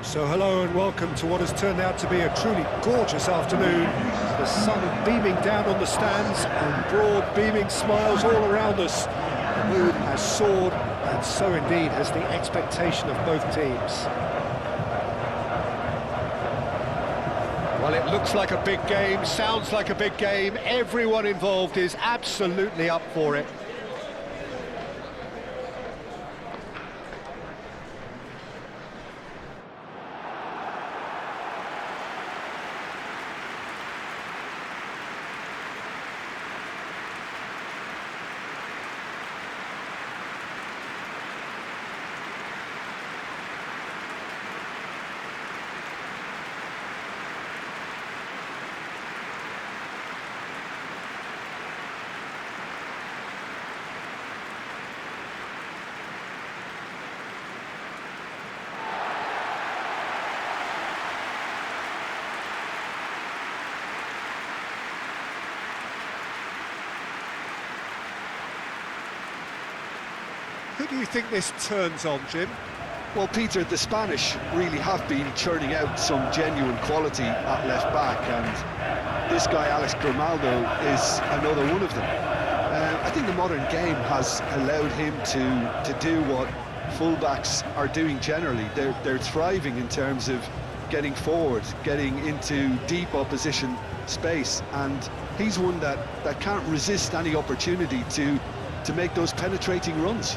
So hello and welcome to what has turned out to be a truly gorgeous afternoon. The sun beaming down on the stands and broad beaming smiles all around us. The mood has soared, and so indeed has the expectation of both teams. Well, it looks like a big game, sounds like a big game. Everyone involved is absolutely up for it. Who do you think this turns on, Jim? Well, Peter, the Spanish really have been churning out some genuine quality at left-back, and this guy, Alex Grimaldo, is another one of them. I think the modern game has allowed him to do what fullbacks are doing generally. They're thriving in terms of getting forward, getting into deep opposition space, and he's one that can't resist any opportunity to make those penetrating runs.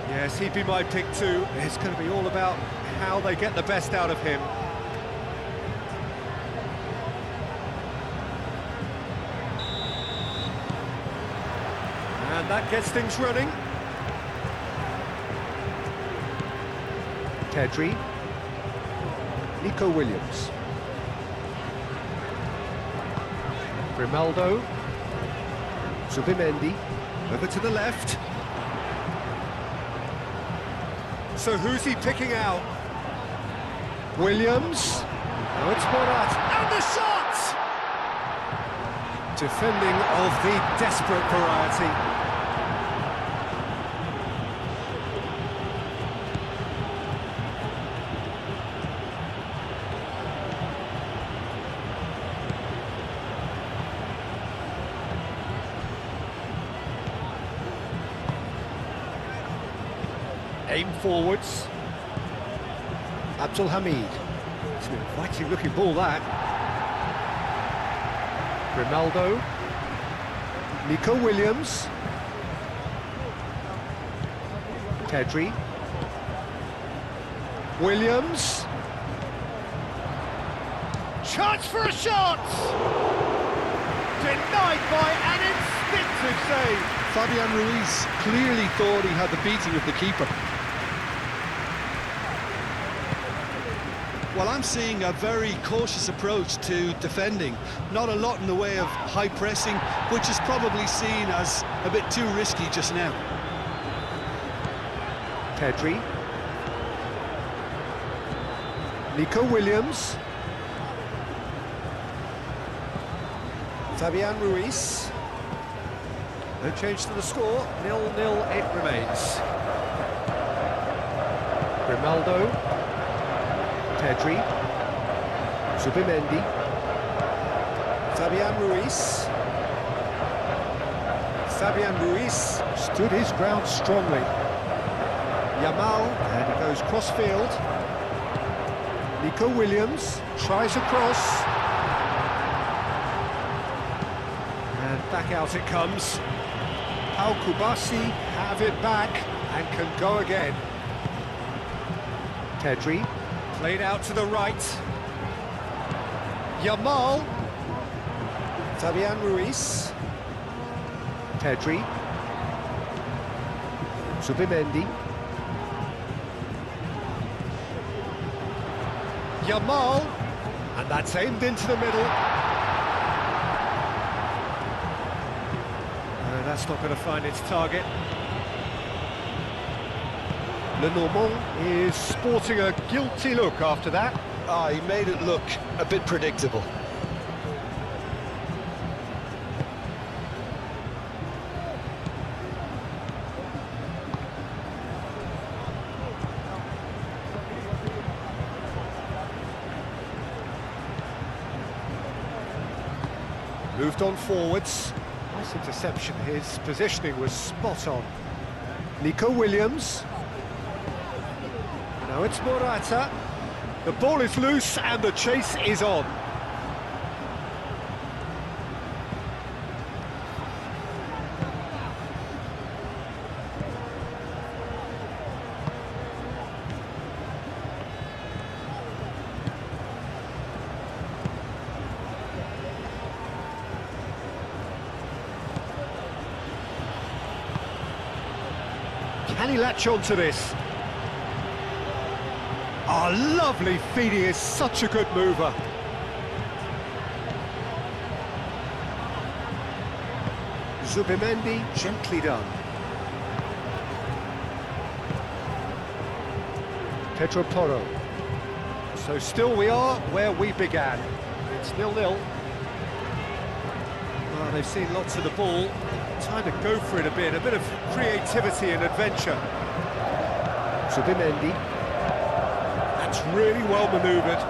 Yes, he'd be my pick too. It's going to be all about how they get the best out of him. And that gets things running. Pedri. Nico Williams. Grimaldo. Zubimendi. Over to the left. So who's he picking out? Williams. Oh, it's Morat. And the shot! Defending of the desperate variety. Aim forwards. Abdul Hamid. It's an inviting looking ball, that. Grimaldo. Nico Williams. Pedri. Williams. Chance for a shot! Denied by an instinctive save. Fabian Ruiz clearly thought he had the beating of the keeper. Well, I'm seeing a very cautious approach to defending. Not a lot in the way of high pressing, which is probably seen as a bit too risky just now. Pedri. Nico Williams. Fabian Ruiz. No change to the score, 0-0 it remains. Grimaldo. Pedri. Zubimendi. Fabian Ruiz. Fabian Ruiz stood his ground strongly. Yamal, and he goes cross-field. Nico Williams tries a cross. And back out it comes. Pau Kubasi have it back and can go again. Pedri. Played out to the right. Yamal. Fabian Ruiz. Pedri. Zubimendi. Yamal. And that's aimed into the middle. That's not going to find its target. Le Normand is sporting a guilty look after that. He made it look a bit predictable. Moved on forwards. Nice interception, his positioning was spot on. Nico Williams. Now it's Morata. The ball is loose and the chase is on. Can he latch on to this? Oh, lovely feed, he is such a good mover. Zubimendi, gently done. Pedro Porro. So still we are where we began. It's 0-0. Well, they've seen lots of the ball. Time to go for it a bit of creativity and adventure. Zubimendi. That's really well manoeuvred.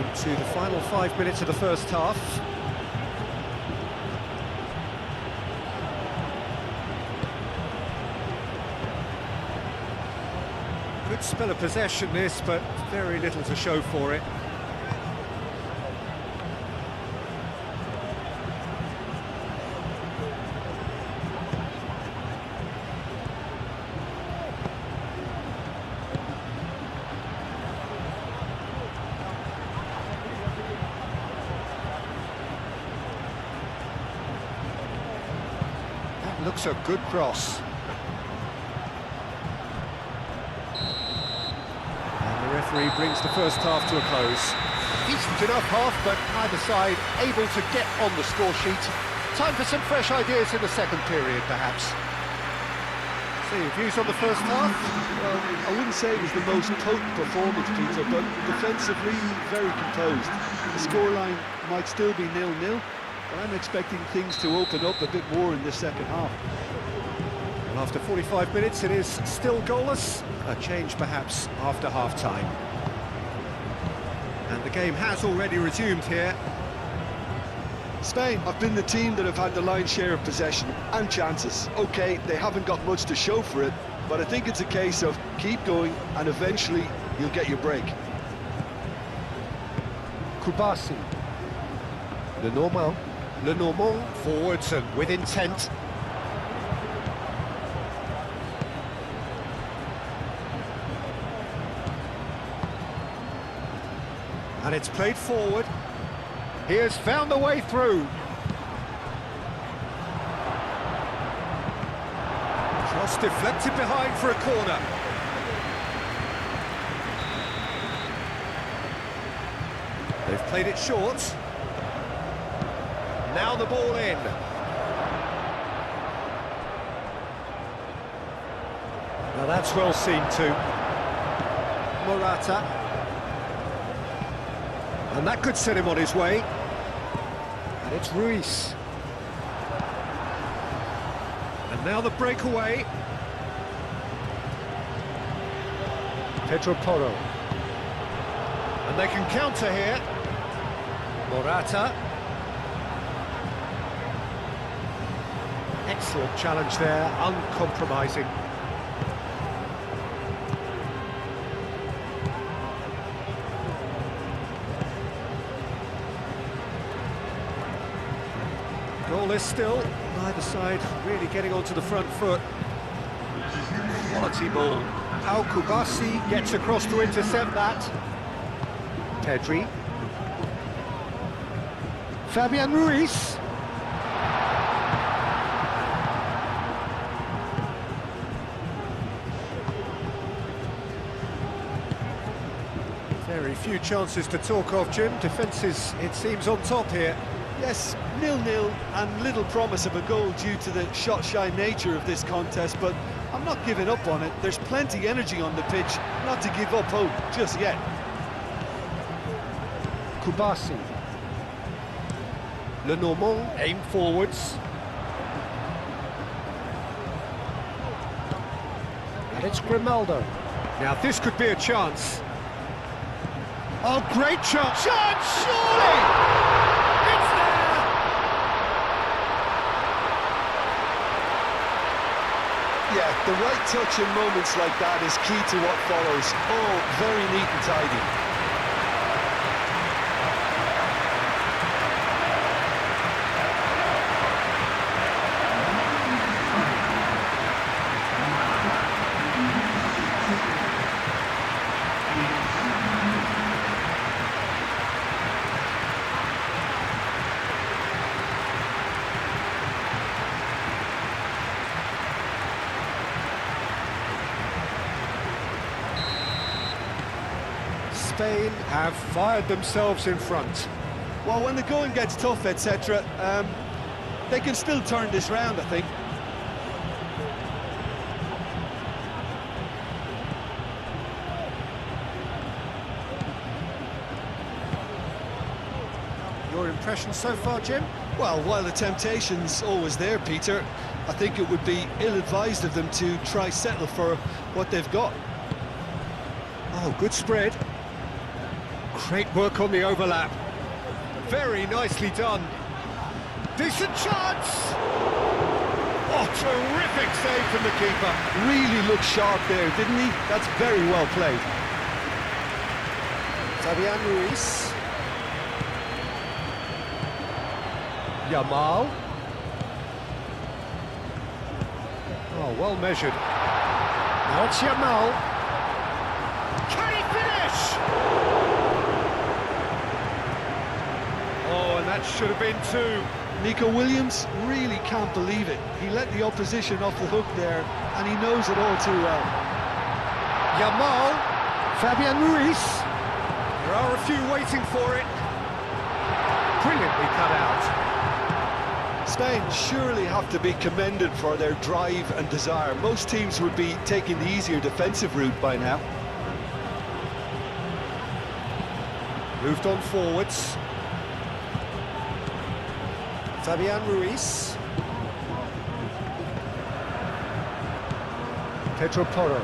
Into the final 5 minutes of the first half. Good spell of possession this, but very little to show for it. That looks a good cross. Referee brings the first half to a close. Decent enough half, but neither side able to get on the score sheet. Time for some fresh ideas in the second period, perhaps. So, your views on the first half? Well, I wouldn't say it was the most potent performance, Peter, but defensively, very composed. The scoreline might still be 0-0, but I'm expecting things to open up a bit more in the second half. Well, after 45 minutes, it is still goalless. A change, perhaps, after half-time. And the game has already resumed here. Spain have been the team that have had the lion's share of possession and chances. OK, they haven't got much to show for it, but I think it's a case of keep going and eventually you'll get your break. Kubasi. Lenormand forwards and with intent. And it's played forward. He has found the way through. Cross deflected behind for a corner. They've played it short. Now the ball in. Now that's well seen too. Morata. And that could set him on his way. And it's Ruiz. And now the breakaway. Pedro Porro. And they can counter here. Morata. Excellent challenge there, uncompromising. Goalless still, neither side really getting onto the front foot. Quality ball. Al Kubasi gets across to intercept that. Pedri. Fabian Ruiz. Very few chances to talk of, Jim. Defence is, it seems, on top here. Yes, 0-0 and little promise of a goal due to the shot-shy nature of this contest, but I'm not giving up on it. There's plenty energy on the pitch, not to give up hope just yet. Kubasi. Lenormand aim forwards. And it's Grimaldo. Now this could be a chance. Oh, great chance! Chance, surely! It's there! Yeah, the right touch in moments like that is key to what follows. Oh, very neat and tidy. Spain have fired themselves in front. Well, when the going gets tough, etc., they can still turn this round, I think. Your impression so far, Jim? Well, while the temptation's always there, Peter, I think it would be ill-advised of them to try settle for what they've got. Oh, good spread. Great work on the overlap. Very nicely done. Decent chance! Oh, terrific save from the keeper. Really looked sharp there, didn't he? That's very well played. Fabian Ruiz. Yamal. Oh, well measured. Now it's Yamal. Can he finish? Oh, and that should have been two. Nico Williams really can't believe it. He let the opposition off the hook there, and he knows it all too well. Yamal. Fabian Ruiz. There are a few waiting for it. Brilliantly cut out. Spain surely have to be commended for their drive and desire. Most teams would be taking the easier defensive route by now. Moved on forwards. Fabian Ruiz. Pedro Porro.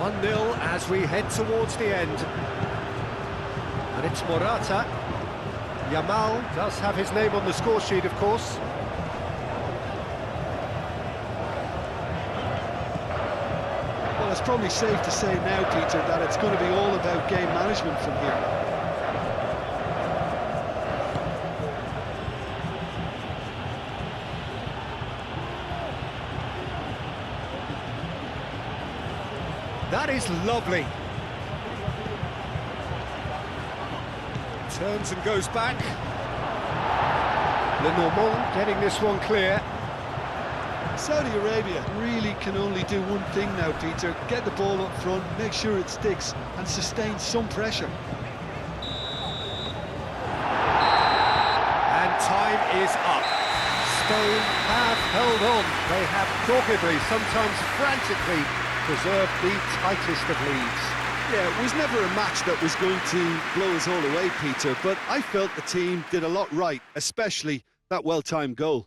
1-0 as we head towards the end. And it's Morata. Yamal does have his name on the score sheet, of course. Well, it's probably safe to say now, Peter, that it's going to be all about game management from here. That is lovely. Turns and goes back. Lenormand getting this one clear. Saudi Arabia really can only do one thing now, Peter. Get the ball up front, make sure it sticks, and sustain some pressure. And time is up. Spain have held on. They have doggedly, sometimes frantically, preserved the tightest of leads. Yeah, it was never a match that was going to blow us all away, Peter, but I felt the team did a lot right, especially that well-timed goal.